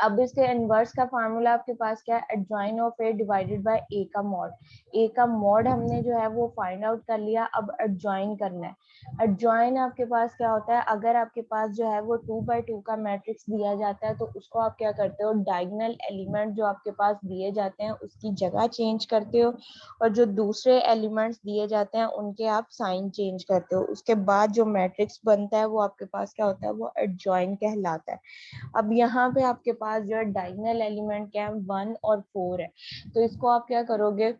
अब इसके इनवर्स का फार्मूला आपके पास क्या है, adjoint of A divided by A का मॉड। ए का मॉड हमने जो है वो फाइंड आउट कर लिया, अब एडजॉइन करना है। एडजॉइन आपके पास क्या होता है, अगर आपके पास जो है वो 2x2 का मैट्रिक्स दिया जाता है तो उसको आप क्या करते हो, डायगोनल एलिमेंट जो आपके पास दिए जाते हैं उसकी जगह चेंज करते हो, और जो दूसरे एलिमेंट्स दिए जाते हैं उनके आप साइन चेंज करते हो। उसके बाद जो मैट्रिक्स बनता है वो आपके पास क्या होता है, वो एडजॉइन कहलाता है। अब यहाँ पे आपके पास जो है डायगोनल एलिमेंट क्या है, 1 और 4 है। तो इसको आप क्या करोगे,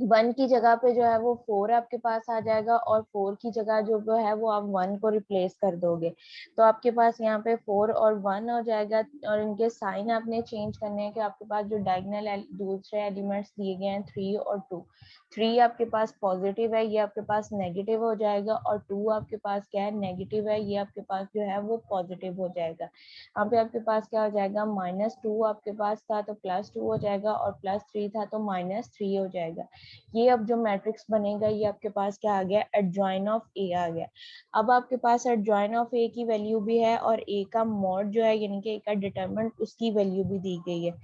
1 की जगह पे जो है वो 4 आपके पास आ जाएगा, और 4 की जगह जो है वो आप 1 को रिप्लेस कर दोगे। तो आपके पास यहाँ पे 4 और 1 हो जाएगा, और इनके साइन आपने चेंज करने हैं कि आपके पास जो डायगोनल दूसरे एलिमेंट्स दिए गए हैं 3 और 2, 3 आपके पास पॉजिटिव है, ये आपके पास नेगेटिव हो जाएगा, और 2 आपके पास क्या है, नेगेटिव है, ये आपके पास जो है वो पॉजिटिव हो जाएगा। यहाँ पे आपके पास क्या हो जाएगा, -2 आपके पास था तो +2 हो जाएगा, और +3 था तो -3 हो जाएगा। ये अब जो मैट्रिक्स बनेगा ये आपके पास क्या आ गया, एडजॉइन ऑफ ए आ गया। अब आपके पास एडजॉइन ऑफ ए की वैल्यू भी है, और ए का मॉड जो है यानी कि ए का डिटरमिनेंट उसकी वैल्यू भी दी गई है।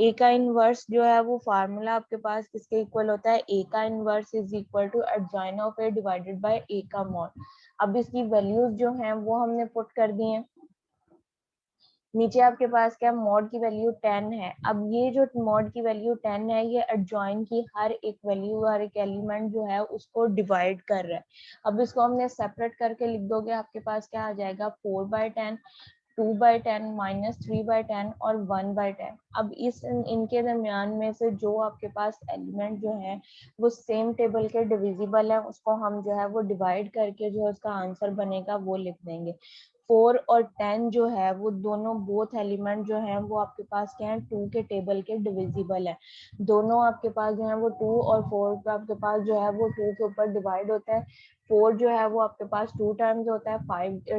ए का इनवर्स जो है वो फार्मूला आपके पास किसके इक्वल होता है, ए का inverse is equal to adjoint of A divided by A का मॉड। अब इसकी वैल्यूज जो हैं वो हमने पुट कर दी हैं। नीचे आपके पास क्या, मॉड की वैल्यू 10 है। अब ये जो मॉड की वैल्यू 10 है ये एडजॉइन की हर एक वैल्यू, हर एक एलिमेंट जो है उसको डिवाइड कर रहा है। अब इसको हमने सेपरेट करके लिख दोगे, आपके पास क्या आ जाएगा, 4/10, 2/10, -3/10 और 1/10। अब इनके दरमियान में से जो आपके पास एलिमेंट जो है वो सेम टेबल के डिविजिबल है, उसको हम जो है वो डिवाइड करके जो उसका आंसर बनेगा वो लिख देंगे। 4 और 10 जो है वो दोनों बोथ एलिमेंट जो है वो आपके पास क्या है, 2 के टेबल के डिविजिबल है। दोनों आपके पास जो है वो 2 और 4 पे आपके पास जो है वो 2 के ऊपर डिवाइड होता है। 4 जो है वो आपके पास 2 टाइम्स होता है,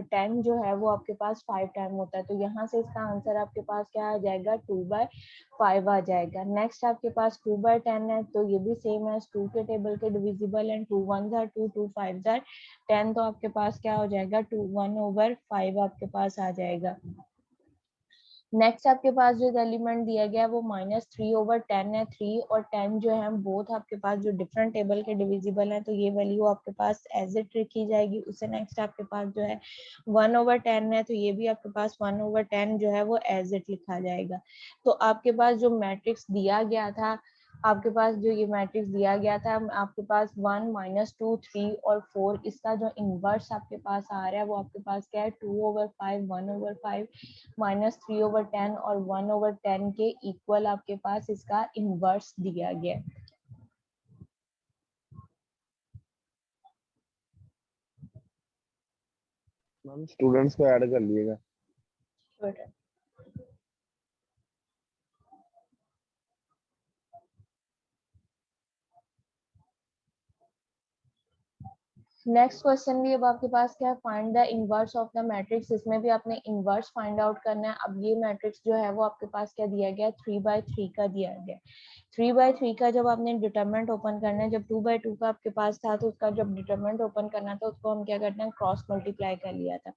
10 जो है वो आपके पास 5 टाइम होता है। तो यहाँ से इसका आंसर आपके पास क्या आ जाएगा, 2/5 आ जाएगा। नेक्स्ट आपके पास 2/10 है, तो ये भी सेम है, 2 के टेबल के डिविजिबल है, 2 1s are 2, 2 5s are 10, तो आपके पास क्या हो जाएगा, 1/5 आपके पास आ जाएगा। नेक्स्ट आपके पास जो एलिमेंट दिया गया है वो -3/10 है। 3 और 10 जो है बोथ आपके पास जो डिफरेंट टेबल के डिविजिबल है, तो ये वैल्यू आपके पास एज इट रखी जाएगी। उससे नेक्स्ट आपके पास जो है 1/10 है, तो ये भी आपके पास 1/10 जो है वो एज इट लिखा जाएगा। तो आपके पास जो मैट्रिक्स दिया गया था, आपके पास जो ये मैट्रिक्स दिया गया था, आपके पास 1 -2 3 और 4, इसका जो इनवर्स आपके पास आ रहा है वो आपके पास क्या है, 2/5, 1/5, -3/10 और 1/10 के इक्वल आपके पास इसका इनवर्स दिया गया है। मैम स्टूडेंट्स को ऐड कर लिएगा। नेक्स्ट क्वेश्चन भी अब आपके पास क्या है, find the inverse of the matrix. इसमें भी आपने इनवर्स फाइंड आउट करना है। अब ये मैट्रिक्स जो है वो आपके पास क्या दिया गया है, 3/3 का दिया गया है। 3/3 का जब आपने डिटरमिनेंट ओपन करना है, जब 2/2 का आपके पास था तो उसका जब डिटरमिनेंट ओपन करना था उसको हम क्या करते हैं, क्रॉस मल्टीप्लाई कर लिया था।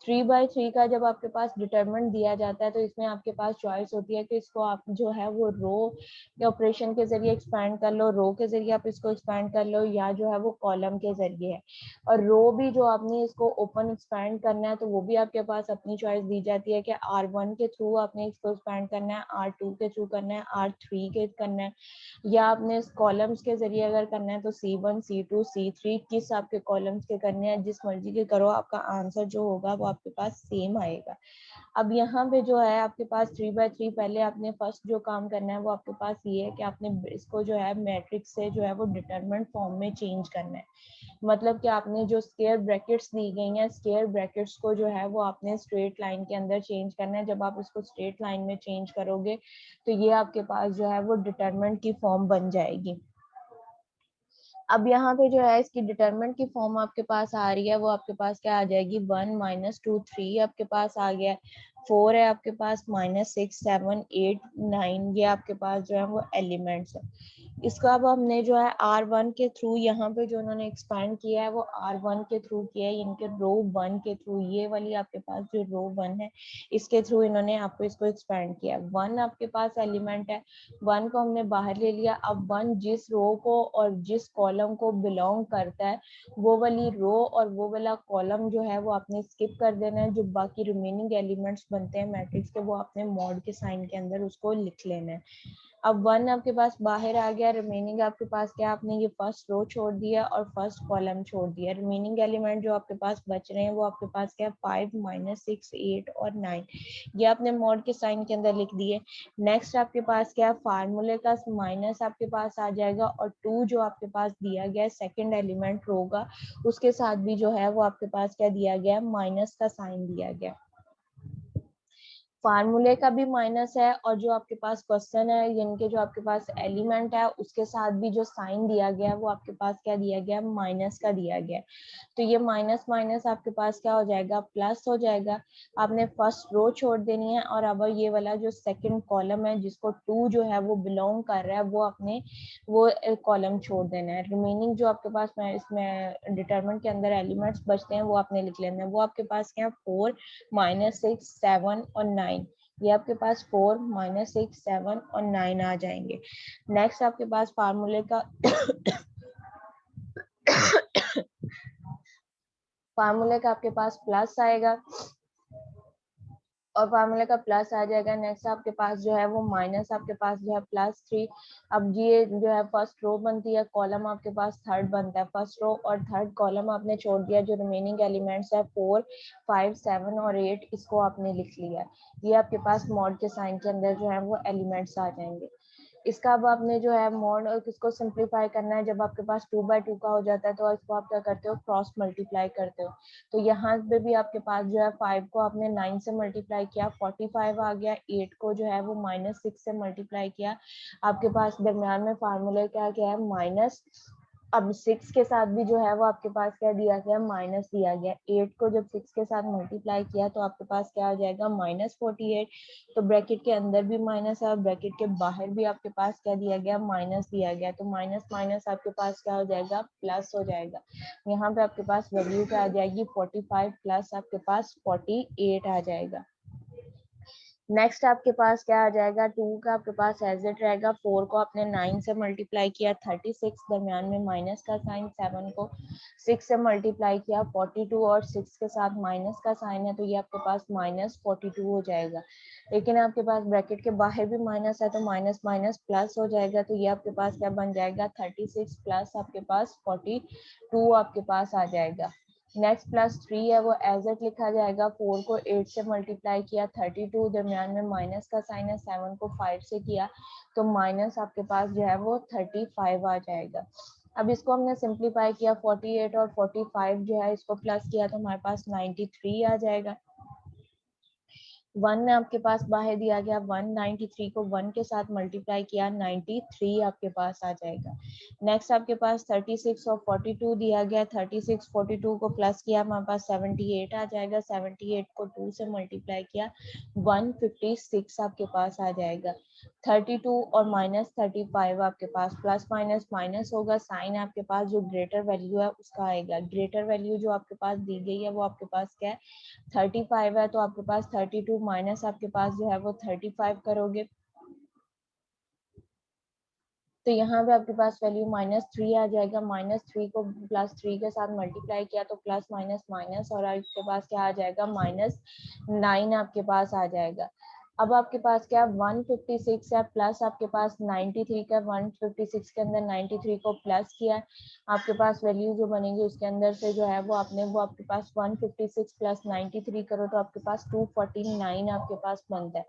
3/3 का जब आपके पास डिटरमिनेंट दिया जाता है तो इसमें आपके पास चॉइस होती है कि इसको आप जो है वो रो के ऑपरेशन के जरिए एक्सपैंड कर लो, रो के जरिए आप इसको एक्सपैंड कर लो, या जो है वो कॉलम के जरिए है। और रो भी जो आपने इसको ओपन एक्सपैंड करना है तो वो भी आपके पास अपनी चॉइस दी जाती है कि R1 के थ्रू आपने इसको एक्सपैंड करना है, R2 के थ्रू करना है, R3 के करना है, या आपने कॉलम्स के जरिए अगर करना है तो C1 C2 C3 किस आपके कॉलम्स के करने हैं, जिस मर्जी के करो, आपका आंसर जो होगा वो आपके पास सेम आएगा। अब यहाँ पे जो है आपके पास 3/3, पहले आपने फर्स्ट जो काम करना है वो आपके पास ये है कि आपने इसको जो है मैट्रिक्स से जो है वो डिटरमिनेंट फॉर्म में चेंज करना है। मतलब कि आपने जो स्क्वायर ब्रैकेट्स दी गई हैं, स्क्वायर ब्रैकेट्स को जो है वो आपने स्ट्रेट लाइन के अंदर चेंज करना है। जब आप इसको स्ट्रेट लाइन में चेंज करोगे तो ये आपके पास जो है वो डिटरमिनेंट की फॉर्म बन जाएगी। अब यहाँ पे जो है इसकी डिटरमिनेंट की फॉर्म आपके पास आ रही है, वो आपके पास क्या आ जाएगी, 1 -2 3 आपके पास आ गया, 4 है आपके पास, -6 7 8 9, ये आपके पास जो है वो एलिमेंट्स है। इसको अब हमने जो है R1 के थ्रू यहाँ पे जो उन्होंने एक्सपैंड किया है वो R1 के थ्रू किया है, इनके रो 1 के थ्रू, ये वाली आपके पास जो रो 1 है इसके थ्रू इन्होंने आपको इसको एक्सपैंड किया। 1 आपके पास एलिमेंट है, 1 को हमने बाहर ले लिया। अब 1 जिस रो को और जिस कॉलम को बिलोंग करता है वो वाली रो और वो वाला कॉलम जो है वो आपने स्किप कर देना है। जो बाकी रिमेनिंग एलिमेंट्स बनते हैं मैट्रिक्स के वो आपने मॉड के साइन के अंदर उसको लिख लेना है। अब 1 आपके पास बाहर आ गया, रिमेनिंग आपके पास क्या, आपने ये फर्स्ट रो छोड़ दिया और फर्स्ट कॉलम छोड़ दिया। रिमेनिंग एलिमेंट जो आपके पास बच रहे हैं वो आपके पास क्या, 5 -6 8 और 9, ये आपने मॉड के साइन के अंदर लिख दिए। नेक्स्ट आपके पास क्या, फार्मूले का माइनस आपके पास आ जाएगा और 2 जो आपके पास दिया गया है सेकेंड एलिमेंट रो का उसके साथ भी जो है वो आपके पास क्या दिया गया, माइनस का साइन दिया गया। फार्मूले का भी माइनस है और जो आपके पास क्वेश्चन है इनके जो आपके पास एलिमेंट है उसके साथ भी जो साइन दिया गया है वो आपके पास क्या दिया गया, माइनस का दिया गया। तो ये माइनस माइनस आपके पास क्या हो जाएगा, प्लस हो जाएगा। आपने फर्स्ट रो छोड़ देनी है और अब ये वाला जो सेकंड कॉलम है जिसको 2 जो है वो बिलोंग कर रहा है वो आपने वो कॉलम छोड़ देना है। रिमेनिंग जो आपके पास में इसमें डिटरमिनेंट के अंदर एलिमेंट्स बचते हैं वो आपने लिख लेना है। वो आपके पास क्या, 4 -6 7 और 9, ये आपके पास 4 -6 7 और 9 आ जाएंगे। नेक्स्ट आपके पास फार्मूले का फार्मूले का आपके पास प्लस आएगा और फार्मूले का प्लस आ जाएगा। नेक्स्ट आपके पास जो है वो माइनस आपके पास जो है +3। अब ये जो है फर्स्ट रो बनती है, कॉलम आपके पास थर्ड बनता है। फर्स्ट रो और थर्ड कॉलम आपने छोड़ दिया, जो रिमेनिंग एलिमेंट्स है 4 5 7 और 8 इसको आपने लिख लिया। ये आपके पास मॉड के साइन के अंदर जो है वो एलिमेंट्स आ जाएंगे। इसका अब आपने जो है मॉड और किसको सिंप्लीफाई करना है, जब आपके पास 2/2 का हो जाता है तो इसको आप क्या करते हो, क्रॉस मल्टीप्लाई करते हो। तो यहाँ पे भी आपके पास जो है 5 को आपने 9 से मल्टीप्लाई किया 45 आ गया, 8 को जो है वो -6 से मल्टीप्लाई किया, आपके पास दरम्यान में फार्मूला क्या क्या है, माइनस। अब 6 के साथ भी जो है वो आपके पास क्या दिया गया, माइनस दिया गया। 8 को जब 6 के साथ मल्टीप्लाई किया तो आपके पास क्या आ जाएगा, -48। तो ब्रैकेट के अंदर भी माइनस है और ब्रैकेट के बाहर भी आपके पास क्या दिया गया, माइनस दिया गया। तो माइनस माइनस आपके पास क्या हो जाएगा, प्लस हो जाएगा। यहाँ पे आपके पास वैल्यू क्या आ जाएगी, 45 प्लस आपके पास 48 आ जाएगा। नेक्स्ट आपके पास क्या आ जाएगा, 2 का आपके पास एज इट रहेगा। 4 को आपने 9 से मल्टीप्लाई किया 36, दरम्यान में माइनस का साइन। 7 को 6 से मल्टीप्लाई किया 42 और 6 के साथ माइनस का साइन है तो ये आपके पास -42 हो जाएगा। लेकिन आपके पास ब्रैकेट के बाहर भी माइनस है तो माइनस माइनस प्लस हो जाएगा। तो ये आपके पास क्या बन जाएगा, 36 प्लस आपके पास 42 आपके पास आ जाएगा। नेक्स्ट +3 है वो एज इट लिखा जाएगा। 4 को 8 से मल्टीप्लाई किया 32, दरम्यान में माइनस का साइन है। 7 को 5 से किया तो माइनस आपके पास जो है वो 35 आ जाएगा। अब इसको हमने सिंप्लीफाई किया 48 और 45 जो है इसको प्लस किया तो हमारे पास 93 आ जाएगा। 1 आपके पास बाहर दिया गया, 193 को 1 के साथ मल्टीप्लाई किया 93 आपके पास आ जाएगा। नेक्स्ट आपके पास 36 और 42 दिया गया, 36 42 को प्लस किया हमारे पास 78 आ जाएगा। 78 को 2 से मल्टीप्लाई किया 156 आपके पास आ जाएगा। 32 और -35 आपके पास प्लस माइनस माइनस होगा, साइन आपके पास जो ग्रेटर वैल्यू है उसका आएगा। ग्रेटर वैल्यू जो आपके पास दी गई है वो आपके पास क्या है, 35 है तो आपके पास 32 माइनस आपके पास जो है वो 35 करोगे तो यहाँ पे आपके पास वैल्यू -3 आ जाएगा। -3 को +3 के साथ मल्टीप्लाई किया तो प्लस माइनस माइनस और आपके पास क्या आ जाएगा, -9 आपके पास आ जाएगा। अब आपके पास क्या 156 है प्लस आपके पास 93 का, 156 के अंदर 93 को प्लस किया आपके पास वैल्यू जो बनेगी उसके अंदर से जो है वो आपके पास 156 प्लस 93 करो तो आपके पास 249 आपके पास बनता है।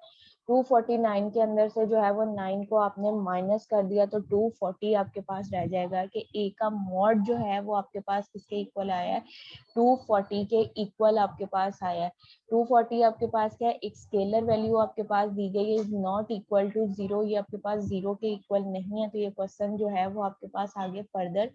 249 के अंदर से जो है वो 9 को आपने माइनस कर दिया तो 240 आपके पास रह जाएगा कि ए का मॉड जो है वो आपके पास किसके इक्वल आया है, 240 के इक्वल आपके पास आया है। 240 आपके पास क्या है, एक स्केलर वैल्यू आपके पास दी गई है, इज नॉट इक्वल टू 0, ये आपके पास 0 के इक्वल नहीं है तो ये क्वेश्चन जो है वो आपके पास आगे फर्दर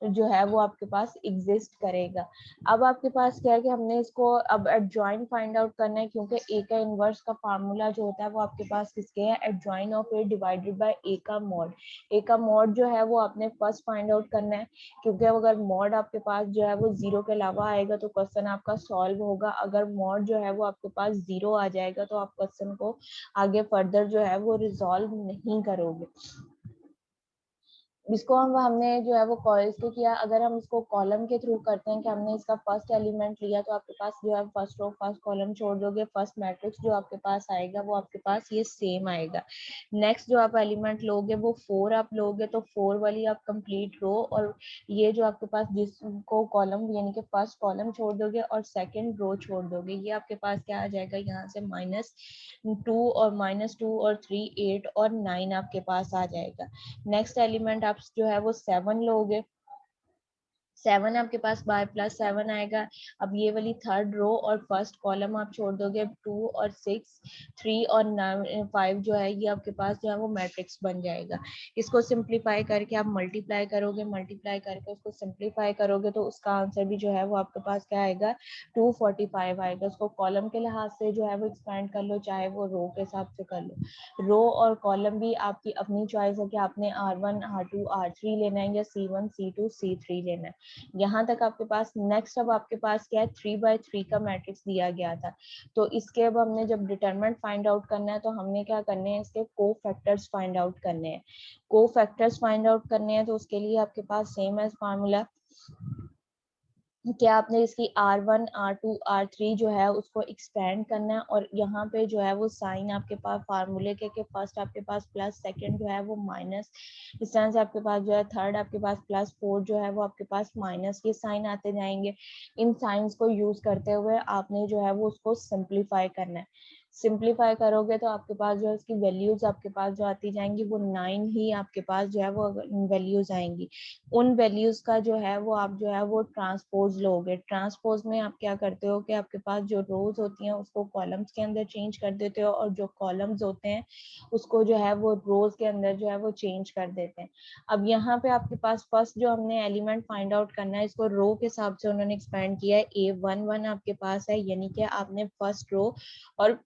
जो है वो आपके पास एग्जिस्ट करेगा। अब आपके पास क्या है कि हमने इसको अब एडजॉइंट फाइंड आउट करना है क्योंकि ए का इनवर्स का फार्मूला जो होता है वो आपके पास किसके हैं, adjoint of A divided by A का मॉड। ए का मॉड जो है वो आपने फर्स्ट फाइंड आउट करना है, क्योंकि अगर मॉड आपके पास जो है वो 0 के अलावा आएगा तो क्वेश्चन आपका सॉल्व होगा। अगर मॉड जो है वो आपके पास 0 आ जाएगा तो आप क्वेश्चन को आगे फर्दर जो है वो रिजॉल्व नहीं करोगे। इसको हमने जो है वो इसको किया, अगर हम इसको कॉलम के थ्रू करते हैं कि हमने इसका फर्स्ट एलिमेंट लिया तो आपके पास जो है फर्स्ट रो फर्स्ट कॉलम छोड़ दोगे, फर्स्ट मैट्रिक्स जो आपके पास आएगा वो आपके पास ये सेम आएगा। नेक्स्ट जो आप एलिमेंट लोगे वो 4 आप लोगे तो 4 वाली आप कंप्लीट रो, और ये जो आपके पास जिसको कॉलम यानी कि फर्स्ट कॉलम छोड़ दोगे और सेकेंड रो छोड़ दोगे, ये आपके पास क्या आ जाएगा, यहाँ से -2 और -2 और 3 8 और 9 आपके पास आ जाएगा। नेक्स्ट एलिमेंट आप जो है वो 7 लोगे, 7 आपके पास बाय +7 आएगा। अब ये वाली थर्ड रो और फर्स्ट कॉलम आप छोड़ दोगे, 2 और 6 3 और 5 जो है ये आपके पास जो है वो मैट्रिक्स बन जाएगा। इसको सिंप्लीफाई करके आप मल्टीप्लाई करोगे, मल्टीप्लाई करके उसको सिंप्लीफाई करोगे तो उसका आंसर भी जो है वो आपके पास क्या आएगा, 245 आएगा। उसको कॉलम के लिहाज से जो है वो एक्सपेंड कर लो, चाहे वो रो के हिसाब से कर लो। रो और कॉलम भी आपकी अपनी चॉइस है कि आपने R1 R2 R3 लेना है या C1 C2 C3 लेना है। यहाँ तक आपके पास। नेक्स्ट अब आपके पास क्या है, 3/3 का मैट्रिक्स दिया गया था, तो इसके अब हमने जब डिटरमिनेंट फाइंड आउट करना है तो हमने क्या करने हैं, इसके कोफैक्टर्स फाइंड आउट करने हैं। कोफैक्टर्स फाइंड आउट करने हैं तो उसके लिए आपके पास सेम एज फार्मूला क्या, आपने इसकी R1 R2 R3 जो है उसको एक्सपेंड करना है, और यहाँ पे जो है वो साइन आपके पास फार्मूले के फर्स्ट आपके पास प्लस, सेकंड जो है वो माइनस, इस तरह से आपके पास जो है थर्ड आपके पास +4 जो है वो आपके पास माइनस के साइन आते जाएंगे। इन साइंस को यूज करते हुए आपने जो है वो उसको सिंप्लीफाई करना है। सिंप्लीफाई करोगे तो आपके पास जो है उसकी वैल्यूज आपके पास जो आती जाएंगी वो 9 ही आपके पास जो है वो वैल्यूज आएंगी। उन वैल्यूज का जो है वो आप जो है वो ट्रांसपोज लोगे। ट्रांसपोज में आप क्या करते हो कि आपके पास जो रोज होती हैं उसको कॉलम्स के अंदर चेंज कर देते हो, और जो कॉलम्स होते हैं उसको जो है वो रोज के अंदर जो है वो चेंज कर देते हैं। अब यहाँ पे आपके पास फर्स्ट जो हमने एलिमेंट फाइंड आउट करना है, इसको रो के हिसाब से उन्होंने एक्सपेंड किया है। A11 आपके पास है, यानी कि आपने फर्स्ट रो और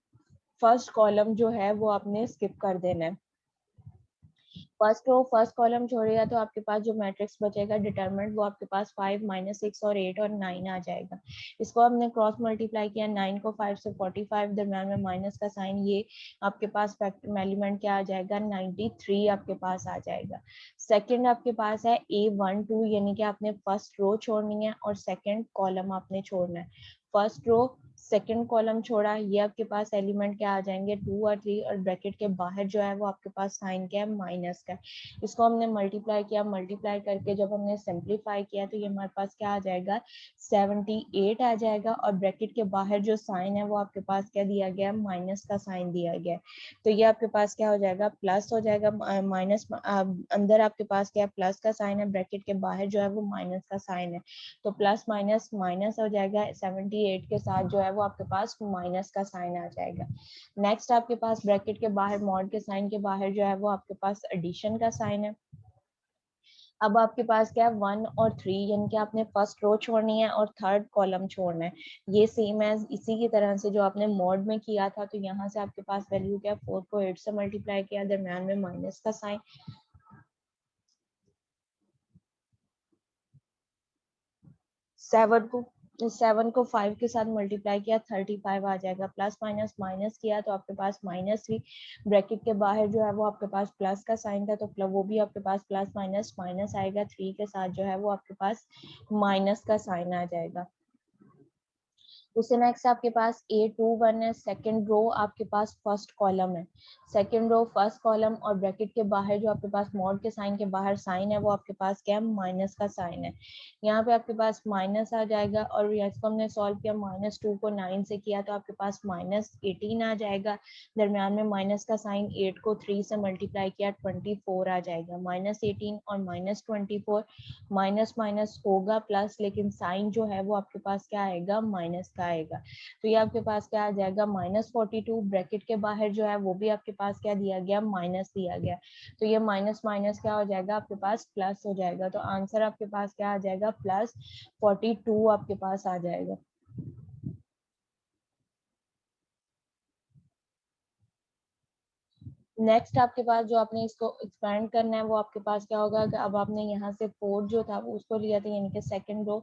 फर्स्ट कॉलम जो है वो आपने स्किप कर देना है। फर्स्ट रो फर्स्ट कॉलम छोड़ेगा तो आपके पास जो मैट्रिक्स बचेगा डिटरमिनेंट वो आपके पास 5 -6 और 8 और 9 आ जाएगा। इसको हमने क्रॉस मल्टीप्लाई किया, 9 को 5 से 45 दरम्यान में माइनस का साइन, ये आपके पास फैक्टर एलिमेंट क्या आ जाएगा, 93 आपके पास आ जाएगा। सेकंड आपके पास है A12, यानी कि आपने फर्स्ट रो छोड़नी है और सेकंड कॉलम आपने छोड़ना है। फर्स्ट रो सेकंड कॉलम छोड़ा, ये आपके पास एलिमेंट क्या आ जाएंगे, 2 और 3, और ब्रैकेट के बाहर जो है वो आपके पास साइन क्या है, माइनस का। इसको हमने मल्टीप्लाई किया, मल्टीप्लाई करके जब हमने सिंप्लीफाई किया तो ये हमारे पास क्या आ जाएगा, 78 आ जाएगा, और ब्रैकेट के बाहर जो साइन है वो आपके पास क्या दिया गया, माइनस का साइन दिया गया है। तो ये आपके पास क्या हो जाएगा, प्लस हो जाएगा, माइनस अंदर आपके पास क्या प्लस का साइन है, ब्रैकेट के बाहर जो है वो माइनस का साइन है, तो प्लस माइनस माइनस हो जाएगा, 78 के साथ जो है वो आपके पास माइनस का साइन आ जाएगा। नेक्स्ट आपके पास ब्रैकेट के बाहर मॉड के साइन के बाहर जो है वो आपके पास एडिशन का साइन है। अब आपके पास क्या है, 1 और 3, यानी कि आपने फर्स्ट रो छोड़नी है और थर्ड कॉलम छोड़ना है। ये सेम है इसी की तरह से जो आपने मॉड में किया था, तो यहाँ से आपके पास वैल्यू क्या, 4 को 8 से मल्टीप्लाई किया, दरम्यान में माइनस का साइन, 7 को 5 के साथ मल्टीप्लाई किया, 35 आ जाएगा। प्लस माइनस माइनस किया तो आपके पास -3, ब्रैकेट के बाहर जो है वो आपके पास प्लस का साइन था, तो वो भी आपके पास प्लस माइनस माइनस आएगा, 3 के साथ जो है वो आपके पास माइनस का साइन आ जाएगा। उससे नेक्स्ट आपके पास A21 है, सेकंड रो आपके पास फर्स्ट कॉलम है, सेकंड रो फर्स्ट कॉलम, और ब्रैकेट के बाहर जो आपके पास मॉड के साइन के बाहर साइन है वो आपके पास क्या है, माइनस का साइन है। यहाँ पे आपके पास माइनस आ जाएगा, और इसको हमने सॉल्व किया, -2 को 9 से किया तो आपके पास -18 आ जाएगा, दरम्यान में माइनस का साइन, 8 को 3 से मल्टीप्लाई किया, 24 आ जाएगा। -18 और -24, माइनस माइनस होगा प्लस, लेकिन साइन जो है वो आपके पास क्या आएगा, माइनस का आएगा। तो ये आपके पास क्या आ जाएगा, -42, ब्रैकेट के बाहर जो है वो भी आपके पास क्या दिया गया, माइनस दिया गया, तो ये माइनस माइनस क्या हो जाएगा, आपके पास प्लस हो जाएगा। तो आंसर आपके पास क्या आ जाएगा, +42 आपके पास आ जाएगा। नेक्स्ट आपके पास जो आपने इसको एक्सपेंड करना है वो आपके पास क्या होगा कि अब आपने यहाँ से 4 जो था वो उसको लिया था, यानी कि सेकंड रो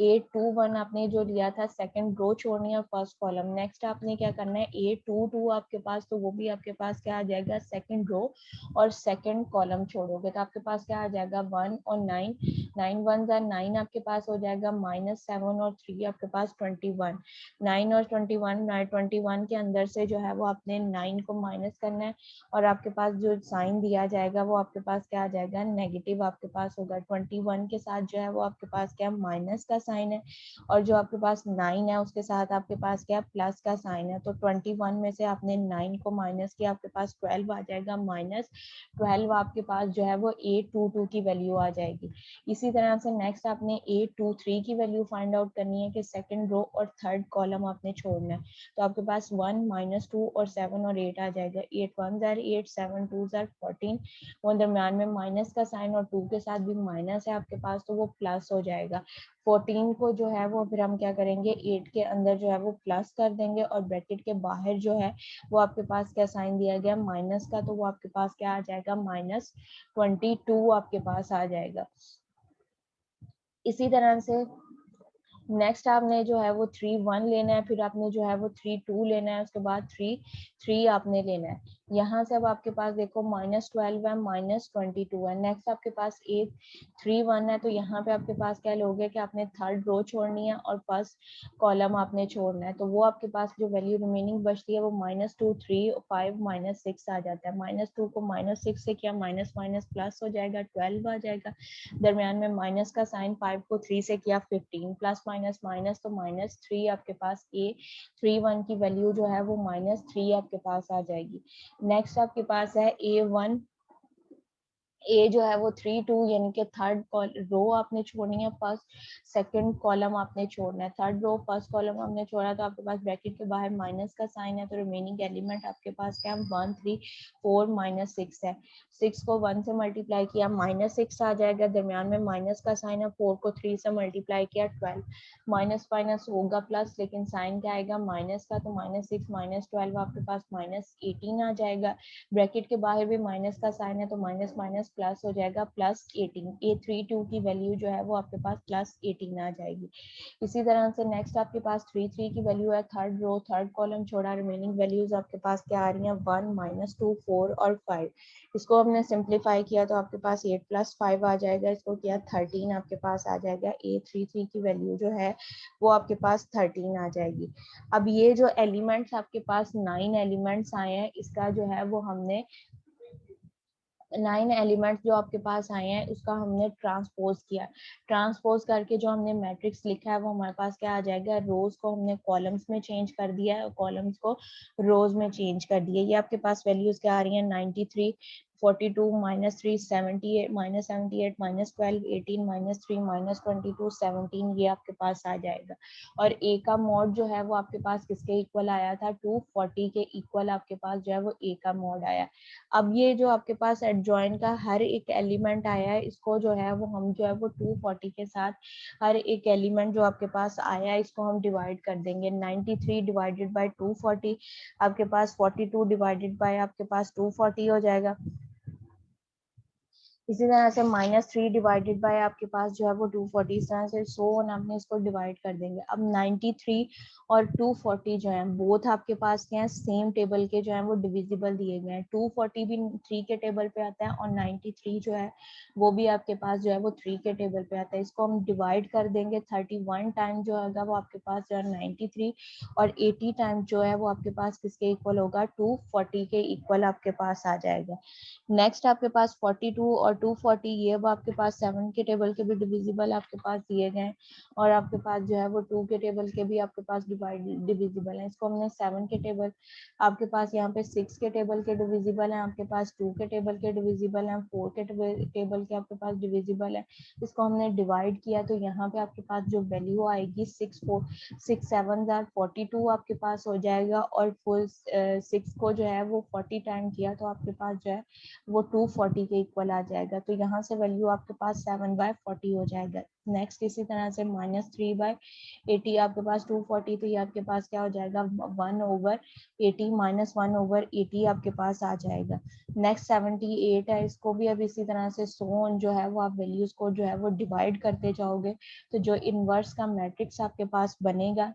8 2 1 आपने जो लिया था सेकंड रो छोड़नी है फर्स्ट कॉलम। नेक्स्ट आपने क्या करना है 8 2 2 आपके पास, तो वो भी आपके पास क्या आ जाएगा सेकंड रो और सेकंड कॉलम छोड़ोगे तो आपके पास क्या आ जाएगा 1 और 9 9 1 9 आपके पास हो जाएगा -7 और 3 आपके पास 21 9 और 21 के अंदर से जो है वो आपने 9 को माइनस करना है और आपके पास जो साइन दिया जाएगा वो आपके पास क्या आ जाएगा नेगेटिव आपके पास होगा। 21 के साथ जो है वो आपके पास क्या माइनस का साइन है और जो आपके पास 9 है उसके साथ आपके पास क्या प्लस का साइन है। तो 21 में से आपने 9 को माइनस किया आपके पास 12 आ जाएगा, -12 आपके पास जो है वो 822 की वैल्यू आ जाएगी। इसी तरह से नेक्स्ट आपने 823 की वैल्यू फाइंड आउट करनी है कि सेकंड रो और थर्ड कॉलम आपने छोड़ना है। तो आपके पास 1 -2 और 7 और 8 आ जाएगा। 8 1 8 7 2 14 वो दरम्यान में माइनस का साइन और 2 के साथ भी माइनस है आपके पास तो वो प्लस हो जाएगा। 14 को जो है वो फिर हम क्या करेंगे 8 के अंदर जो है वो प्लस कर देंगे और ब्रैकेट के बाहर जो है वो आपके पास क्या साइन दिया गया माइनस का, तो वो आपके पास क्या आ जाएगा -22 आपके पास आ जाएगा। इसी तरह से नेक्स्ट आपने जो है वो 3 1 लेना है, फिर आपने जो है वो 3 2 लेना है, उसके बाद 3 3 आपने लेना है। यहाँ से अब आपके पास देखो -12 है -22 है। नेक्स्ट आपके पास 8 3 1 है, तो यहाँ पे आपके पास क्या लोगे कि आपने थर्ड रो छोड़नी है और फर्स्ट कॉलम आपने छोड़ना है। तो वो आपके पास जो वैल्यू रिमेनिंग बचती है वो -2 3 5 -6 आ जाता है। -2 को -6 से किया माइनस माइनस प्लस हो जाएगा 12 आ जाएगा, दरमियान में माइनस का साइन 5 को 3 से किया 15 प्लस माइनस माइनस तो -3 आपके पास ए 3 1 की वैल्यू जो है वो -3 आपके पास आ जाएगी। नेक्स्ट आपके पास है A1 ए जो है वो 3 2 यानी कि थर्ड रो आपने छोड़नी है, फर्स्ट सेकंड कॉलम आपने छोड़ना है। थर्ड रो फर्स्ट कॉलम आपने छोड़ा तो आपके पास ब्रैकेट के बाहर माइनस का साइन है, तो रिमेनिंग एलिमेंट आपके पास क्या 1 3 4 -6 है। 6 को 1 से मल्टीप्लाई किया -6 आ जाएगा, दरमियान में माइनस का साइन है। 4 को 3 से मल्टीप्लाई किया 12 माइनस माइनस होगा प्लस, लेकिन साइन क्या आएगा माइनस का, तो -6 -12 आपके पास -18 आ जाएगा। ब्रैकेट के बाहर भी माइनस का साइन है तो माइनस माइनस प्लस हो जाएगा +18। A32 की वैल्यू जो है वो आपके पास +18 आ जाएगी। इसी तरह से नेक्स्ट आपके पास 3 3 की वैल्यू है, थर्ड रो थर्ड कॉलम छोड़ा, रिमेनिंग वैल्यूज आपके पास क्या आ रही हैं 1 -2 4 और 5। इसको हमने सिंप्लीफाई किया तो आपके पास 8 + 5 आ जाएगा, इसको किया 13 आपके पास आ जाएगा। A33 की वैल्यू जो है वो आपके पास 13 आ जाएगी। अब ये जो एलिमेंट्स आपके पास 9 एलिमेंट्स आए हैं, इसका जो है वो हमने 9 एलिमेंट्स जो आपके पास आए हैं उसका हमने ट्रांसपोज किया। ट्रांसपोज करके जो हमने मैट्रिक्स लिखा है वो हमारे पास क्या आ जाएगा, रोज को हमने कॉलम्स में चेंज कर दिया है और कॉलम्स को रोज में चेंज कर दिया। ये आपके पास वैल्यूज क्या आ रही हैं 93 42 -3 78 -78 -12 18 -3 -22 17 ये आपके पास आ जाएगा। और ए का मॉड जो है वो आपके पास किसके इक्वल आया था 240 के इक्वल आपके पास जो है वो ए का मॉड आया। अब ये जो आपके पास एडजॉइन का हर एक एलिमेंट आया है इसको जो है वो हम जो है वो 240 के साथ हर एक एलिमेंट जो आपके पास आया है इसको हम डिवाइड कर देंगे। 93 डिवाइडेड बाय 240 आपके पास 42 डिवाइडेड बाय आपके पास 240 हो जाएगा। इसी तरह से -3 डिवाइडेड बाय आपके पास जो है वो 240, इस तरह से सो ऑन आपने इसको डिवाइड कर देंगे। अब 93 और 240 जो है बोथ आपके पास क्या है सेम टेबल के जो है वो डिविजिबल दिए गए हैं। 240 भी 3 के टेबल पे आता है और 93 जो है वो भी आपके पास जो है वो 3 के टेबल पे आता है। इसको हम डिवाइड कर देंगे 31 टाइम जो होगा वो आपके पास जो है 93 और 80 टाइम जो है वो आपके पास किसके इक्वल होगा 240 के इक्वल आपके पास आ जाएगा। नेक्स्ट आपके पास 42 और 240 ये अब आपके पास 7 के टेबल के भी डिविजिबल आपके पास दिए गए और आपके पास जो है वो 2 के टेबल के भी आपके पास डिविजिबल है। इसको हमने 7 के टेबल आपके पास यहाँ पे 6 के टेबल के डिविजिबल है, आपके पास 2 के टेबल के डिविजिबल है, 4 के टेबल के आपके पास डिविजिबल है। इसको हमने डिवाइड किया तो यहाँ पे आपके पास जो वैल्यू आएगी 6 7 42 आपके पास हो जाएगा और फुल 6 को जो है वो 40 टाइम किया तो आपके पास जो है वो 240 के इक्वल आ जाएगा। जाएगा, तो यहाँ से वैल्यू आपके पास 7/40 हो जाएगा। नेक्स्ट इसी तरह से -3/80 आपके पास 240, तो ये आपके पास क्या हो जाएगा 1/80 -1/80 आपके पास आ जाएगा। नेक्स्ट 78 है, इसको भी अब इसी तरह से सोन जो है वो आप वैल्यूज को जो है वो डिवाइड करते जाओगे, तो जो इनवर्स का मैट्रिक्स आपके पास बनेगा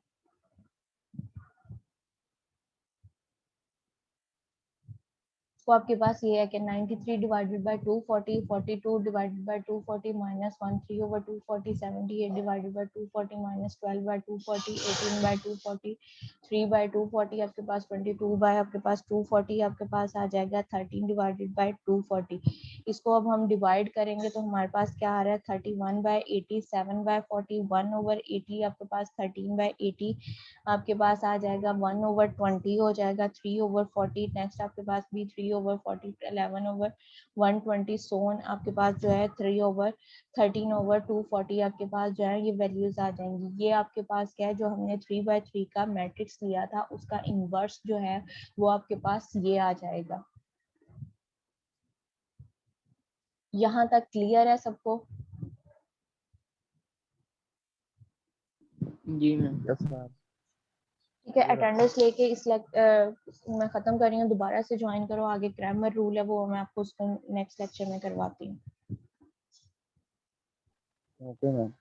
वो आपके पास ये है कि 93 divided by 240, 42 divided by 240 -1, 3/240, 78 divided by 240 -12/240, 18/240, 3/240 आपके पास 22 बाय आपके पास 240 आपके पास आ जाएगा 13 डिवाइडेड बाय 240। इसको अब हम डिवाइड करेंगे तो हमारे पास क्या आ रहा है 31/80, 7/40, 1/80 आपके पास 13/80 आपके पास आ जाएगा, 1/20 हो जाएगा, 3/40 नेक्स्ट आपके पास भी 3/40, 11/120 सोन आपके पास जो है 3/13/240 आपके पास जो है ये वैल्यूज आ जाएंगी। ये आपके पास क्या है जो हमने 3/3 का मैट्रिक्स लिया था उसका इनवर्स जो है वो आपके पास ये आ जाएगा। यहाँ तक क्लियर है सबको? जी मैम। Yes ma'am. ठीक है, अटेंडेंस लेके मैं खत्म कर रही हूँ, दोबारा से ज्वाइन करो। आगे ग्रामर रूल है वो मैं आपको उसको नेक्स्ट लेक्चर में करवाती हूँ। Okay ma'am.